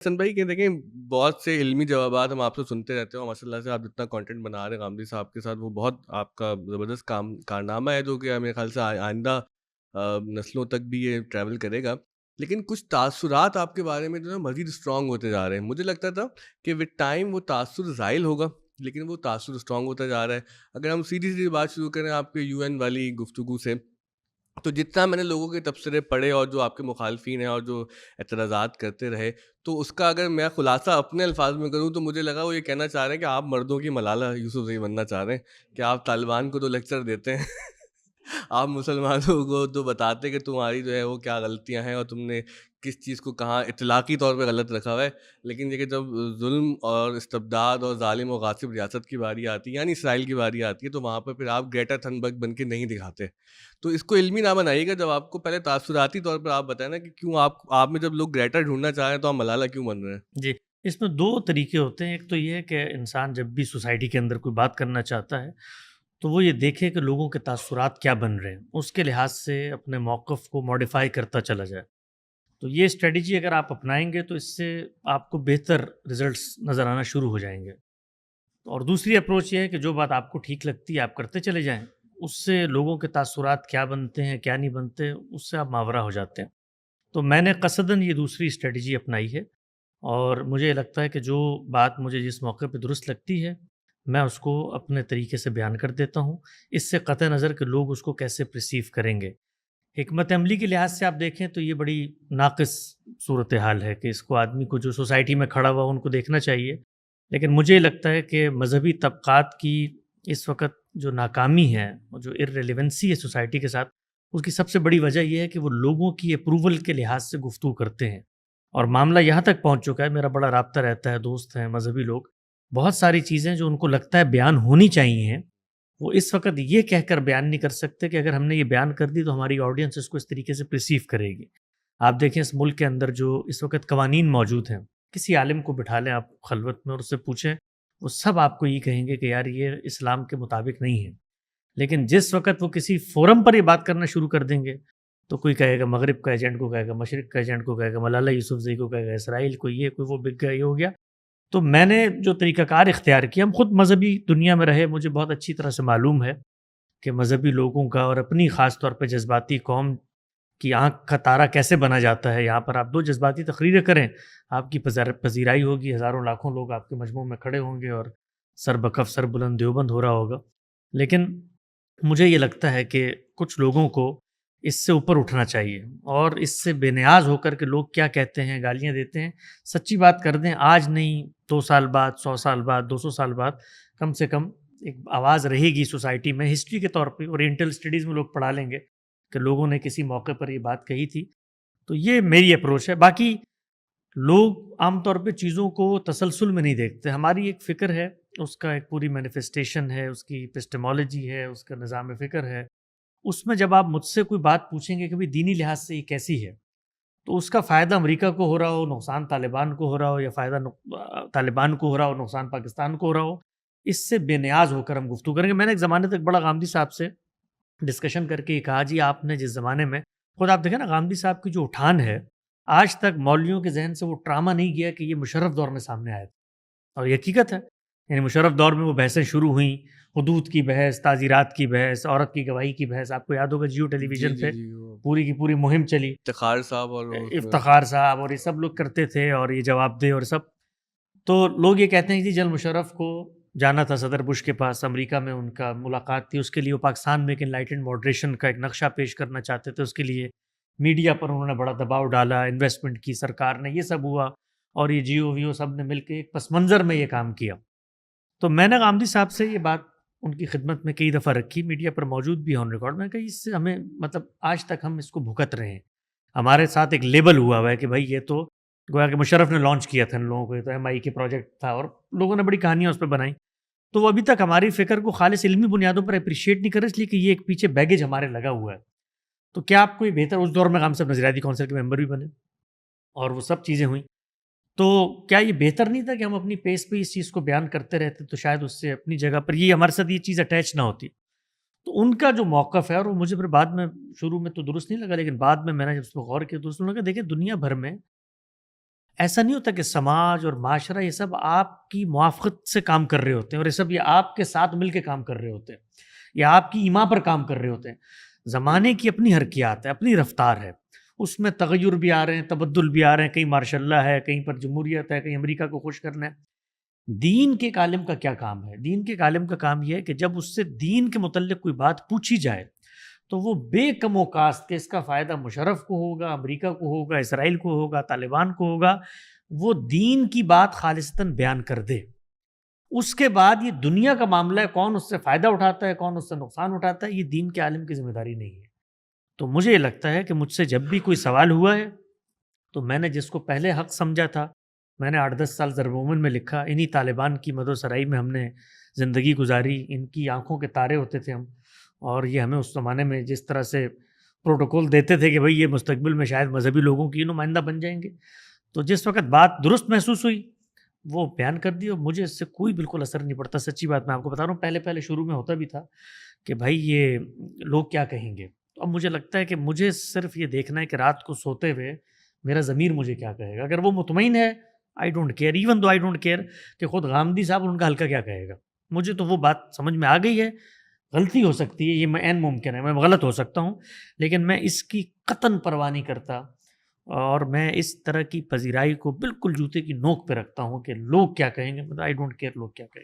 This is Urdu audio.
حسن بھائی کہ دیکھیں بہت سے علمی جوابات ہم آپ سے سنتے رہتے ہیں اور ماشاء اللہ سے آپ جتنا کنٹینٹ بنا رہے ہیں غامدی صاحب کے ساتھ وہ بہت آپ کا زبردست کارنامہ ہے جو کہ میرے خیال سے آئندہ نسلوں تک بھی یہ ٹریول کرے گا. لیکن کچھ تاثرات آپ کے بارے میں جو ہے مزید اسٹرانگ ہوتے جا رہے ہیں. مجھے لگتا تھا کہ وتھ ٹائم وہ تاثر زائل ہوگا لیکن وہ تاثر اسٹرانگ ہوتا جا رہا ہے. اگر ہم سیدھی سیدھی بات شروع کریں آپ کے UN والی گفتگو سے, تو جتنا میں نے لوگوں کے تبصرے پڑھے اور جو آپ کے مخالفین ہیں اور جو اعتراضات کرتے رہے, تو اس کا اگر میں خلاصہ اپنے الفاظ میں کروں تو مجھے لگا وہ یہ کہنا چاہ رہے ہیں کہ آپ مردوں کی ملالہ یوسف زئی بننا چاہ رہے ہیں کہ آپ طالبان کو تو لیکچر دیتے ہیں آپ مسلمانوں کو تو بتاتے کہ تمہاری جو ہے وہ کیا غلطیاں ہیں اور تم نے کس چیز کو کہاں اطلاقی طور پہ غلط رکھا ہوا ہے, لیکن یہ کہ جب ظلم اور استبداد اور ظالم و غاصب ریاست کی باری آتی ہے یعنی اسرائیل کی باری آتی ہے تو وہاں پہ پھر آپ گریٹا تھنبرگ بن کے نہیں دکھاتے. تو اس کو علمی نہ بنائیے گا, جب آپ کو پہلے تاثراتی طور پر آپ بتائیں نا کہ کیوں آپ میں جب لوگ گریٹر ڈھونڈنا چاہ رہے ہیں تو آپ ملالہ کیوں بن رہے ہیں. جی، اس میں دو طریقے ہوتے ہیں. ایک تو یہ ہے کہ انسان جب بھی سوسائٹی کے اندر کوئی بات کرنا چاہتا ہے تو وہ یہ دیکھے کہ لوگوں کے تاثرات کیا بن رہے ہیں, اس کے لحاظ سے اپنے موقف کو ماڈیفائی کرتا چلا جائے. تو یہ اسٹریٹجی اگر آپ اپنائیں گے تو اس سے آپ کو بہتر رزلٹس نظر آنا شروع ہو جائیں گے. اور دوسری اپروچ یہ ہے کہ جو بات آپ کو ٹھیک لگتی ہے آپ کرتے چلے جائیں, اس سے لوگوں کے تاثرات کیا بنتے ہیں کیا نہیں بنتے اس سے آپ ماورا ہو جاتے ہیں. تو میں نے قصداً یہ دوسری اسٹریٹجی اپنائی ہے, اور مجھے لگتا ہے کہ جو بات مجھے جس موقع پہ درست لگتی ہے میں اس کو اپنے طریقے سے بیان کر دیتا ہوں, اس سے قطع نظر کہ لوگ اس کو کیسے پرسیو کریں گے. حکمت عملی کے لحاظ سے آپ دیکھیں تو یہ بڑی ناقص صورتحال ہے کہ اس کو آدمی کو جو سوسائٹی میں کھڑا ہوا ان کو دیکھنا چاہیے. لیکن مجھے لگتا ہے کہ مذہبی طبقات کی اس وقت جو ناکامی ہے اور جو ارریلیونسی ہے سوسائٹی کے ساتھ, اس کی سب سے بڑی وجہ یہ ہے کہ وہ لوگوں کی اپروول کے لحاظ سے گفتگو کرتے ہیں. اور معاملہ یہاں تک پہنچ چکا ہے, میرا بڑا رابطہ رہتا ہے, دوست ہیں مذہبی لوگ, بہت ساری چیزیں جو ان کو لگتا ہے بیان ہونی چاہیے ہیں وہ اس وقت یہ کہہ کر بیان نہیں کر سکتے کہ اگر ہم نے یہ بیان کر دی تو ہماری آڈینس اس کو اس طریقے سے پرسیو کرے گی. آپ دیکھیں اس ملک کے اندر جو اس وقت قوانین موجود ہیں, کسی عالم کو بٹھا لیں آپ خلوت میں اور اس سے پوچھیں, وہ سب آپ کو یہ کہیں گے کہ یار یہ اسلام کے مطابق نہیں ہے. لیکن جس وقت وہ کسی فورم پر یہ بات کرنا شروع کر دیں گے تو کوئی کہے گا مغرب کا ایجنٹ کو کہے گا, مشرق کا ایجنٹ کو کہے گا, ملالہ یوسف زئی کو کہے گا, اسرائیل کو یہ کوئی وہ بک گیا, یہ ہو گیا. تو میں نے جو طریقہ کار اختیار کیا, ہم خود مذہبی دنیا میں رہے, مجھے بہت اچھی طرح سے معلوم ہے کہ مذہبی لوگوں کا اور اپنی خاص طور پہ جذباتی قوم کی آنکھ کا تارہ کیسے بنا جاتا ہے. یہاں پر آپ دو جذباتی تقریریں کریں, آپ کی پذیرائی ہوگی, ہزاروں لاکھوں لوگ آپ کے مجمع میں کھڑے ہوں گے اور سر بکف سر بلند دیوبند ہو رہا ہوگا. لیکن مجھے یہ لگتا ہے کہ کچھ لوگوں کو اس سے اوپر اٹھنا چاہیے اور اس سے بے نیاز ہو کر کے لوگ کیا کہتے ہیں, گالیاں دیتے ہیں, سچی بات کر دیں. آج نہیں 2 سال بعد, 100 سال بعد, 200 سال بعد کم سے کم ایک آواز رہے گی سوسائٹی میں. ہسٹری کے طور پہ اورینٹل اسٹڈیز میں لوگ پڑھا لیں گے کہ لوگوں نے کسی موقع پر یہ بات کہی تھی. تو یہ میری اپروچ ہے. باقی لوگ عام طور پہ چیزوں کو تسلسل میں نہیں دیکھتے. ہماری ایک فکر ہے, اس کا ایک پوری مینیفیسٹیشن ہے, اس کی ایپسٹیمالوجی ہے, اس کا نظام فکر ہے. اس میں جب آپ مجھ سے کوئی بات پوچھیں گے کہ بھی دینی لحاظ سے یہ کیسی ہے, تو اس کا فائدہ امریکہ کو ہو رہا ہو, نقصان طالبان کو ہو رہا ہو, یا فائدہ طالبان کو ہو رہا ہو, نقصان پاکستان کو ہو رہا ہو, اس سے بے نیاز ہو کر ہم گفتگو کریں گے. میں نے ایک زمانے تک بڑا غامدی صاحب سے ڈسکشن کر کے یہ کہا, جی آپ نے جس زمانے میں, خود آپ دیکھیں نا غامدی صاحب کی جو اٹھان ہے, آج تک مولویوں کے ذہن سے وہ ٹراما نہیں گیا کہ یہ مشرف دور میں سامنے آیا تھا. اور یہ حقیقت ہے, یعنی مشرف دور میں وہ بحثیں شروع ہوئیں, حدود کی بحث, تعزیرات کی بحث, عورت کی گواہی کی بحث. آپ کو یاد ہوگا جیو ٹیلی جی ویژن جی پہ جی وہ پوری کی پوری مہم چلی, افتخار صاحب اور اس میں افتخار صاحب اور یہ سب لوگ کرتے تھے, اور یہ جواب دے اور سب. تو لوگ یہ کہتے ہیں کہ جنرل مشرف کو جانا تھا صدر بش کے پاس, امریکہ میں ان کا ملاقات تھی, اس کے لیے وہ پاکستان میں ایک انلائٹنڈ ماڈریشن کا ایک نقشہ پیش کرنا چاہتے تھے, اس کے لیے میڈیا پر انہوں نے بڑا دباؤ ڈالا, انویسٹمنٹ کی سرکار نے, یہ سب ہوا, اور یہ جیو ویو سب نے مل کے ایک پس منظر میں یہ کام کیا. تو میں نے غامدی صاحب سے یہ بات ان کی خدمت میں کئی دفعہ رکھی, میڈیا پر موجود بھی ہے آن ریکارڈ. میں کہا اس سے ہمیں مطلب آج تک ہم اس کو بھگت رہے ہیں, ہمارے ساتھ ایک لیبل ہوا ہوا ہے کہ بھائی یہ تو گویا کہ مشرف نے لانچ کیا تھا ان لوگوں کو, یہ تو MI کے پروجیکٹ تھا, اور لوگوں نے بڑی کہانیاں اس پہ بنائی. تو وہ ابھی تک ہماری فکر کو خالص علمی بنیادوں پر اپریشیٹ نہیں کر رہے, اس لیے کہ یہ ایک پیچھے بیگیج ہمارے لگا ہوا ہے. تو کیا آپ کو یہ بہتر, اس دور میں غام صاحب نظریاتی کونسل کے ممبر بھی بنے اور وہ سب چیزیں ہوئیں, تو کیا یہ بہتر نہیں تھا کہ ہم اپنی پیس پہ اس چیز کو بیان کرتے رہتے, تو شاید اس سے اپنی جگہ پر یہ ہمارے ساتھ یہ چیز اٹیچ نہ ہوتی. تو ان کا جو موقف ہے, اور وہ مجھے پھر بعد میں شروع میں تو درست نہیں لگا, لیکن بعد میں نے جب اس پر غور کیا تو اس نے کہا دیکھیں دنیا بھر میں ایسا نہیں ہوتا کہ سماج اور معاشرہ یہ سب آپ کی موافقت سے کام کر رہے ہوتے ہیں، اور یہ سب یہ آپ کے ساتھ مل کے کام کر رہے ہوتے ہیں، یا آپ کی ایما پر کام کر رہے ہوتے ہیں۔ زمانے کی اپنی حرکیات ہے، اپنی رفتار ہے، اس میں تغیر بھی آ رہے ہیں، تبدل بھی آ رہے ہیں، کہیں ماشاء اللہ ہے، کہیں پر جمہوریت ہے، کہیں امریکہ کو خوش کرنا ہے۔ دین کے ایک عالم کا کیا کام ہے؟ دین کے ایک عالم کا کام یہ ہے کہ جب اس سے دین کے متعلق کوئی بات پوچھی جائے تو وہ بے کم و کاست کہ اس کا فائدہ مشرف کو ہوگا، امریکہ کو ہوگا، اسرائیل کو ہوگا، طالبان کو ہوگا، وہ دین کی بات خالصتاً بیان کر دے۔ اس کے بعد یہ دنیا کا معاملہ ہے، کون اس سے فائدہ اٹھاتا ہے، کون اس سے نقصان اٹھاتا ہے، یہ دین کے عالم کی ذمہ داری نہیں ہے۔ تو مجھے یہ لگتا ہے کہ مجھ سے جب بھی کوئی سوال ہوا ہے تو میں نے جس کو پہلے حق سمجھا تھا، میں نے 8-10 سال ضرب مومن میں لکھا، انہی طالبان کی مد و سرائی میں ہم نے زندگی گزاری، ان کی آنکھوں کے تارے ہوتے تھے ہم، اور یہ ہمیں اس زمانے میں جس طرح سے پروٹوکول دیتے تھے کہ بھئی یہ مستقبل میں شاید مذہبی لوگوں کی نمائندہ بن جائیں گے، تو جس وقت بات درست محسوس ہوئی وہ بیان کر دی، اور مجھے اس سے کوئی بالکل اثر نہیں پڑتا۔ سچی بات میں آپ کو بتا رہا ہوں، پہلے پہلے شروع میں ہوتا بھی تھا کہ بھائی یہ لوگ کیا کہیں گے، تو اب مجھے لگتا ہے کہ مجھے صرف یہ دیکھنا ہے کہ رات کو سوتے ہوئے میرا ضمیر مجھے کیا کہے گا۔ اگر وہ مطمئن ہے، I don't care, even though I don't care کہ خود غامدی صاحب اور ان کا حلقہ کیا کہے گا، مجھے تو وہ بات سمجھ میں آ گئی ہے۔ غلطی ہو سکتی ہے، یہ میں عین ممکن ہے، میں غلط ہو سکتا ہوں، لیکن میں اس کی قطعاً پرواہ نہیں کرتا، اور میں اس طرح کی پذیرائی کو بالکل جوتے کی نوک پہ رکھتا ہوں کہ لوگ کیا کہیں گے، آئی ڈونٹ کیئر لوگ کیا کہیں گے۔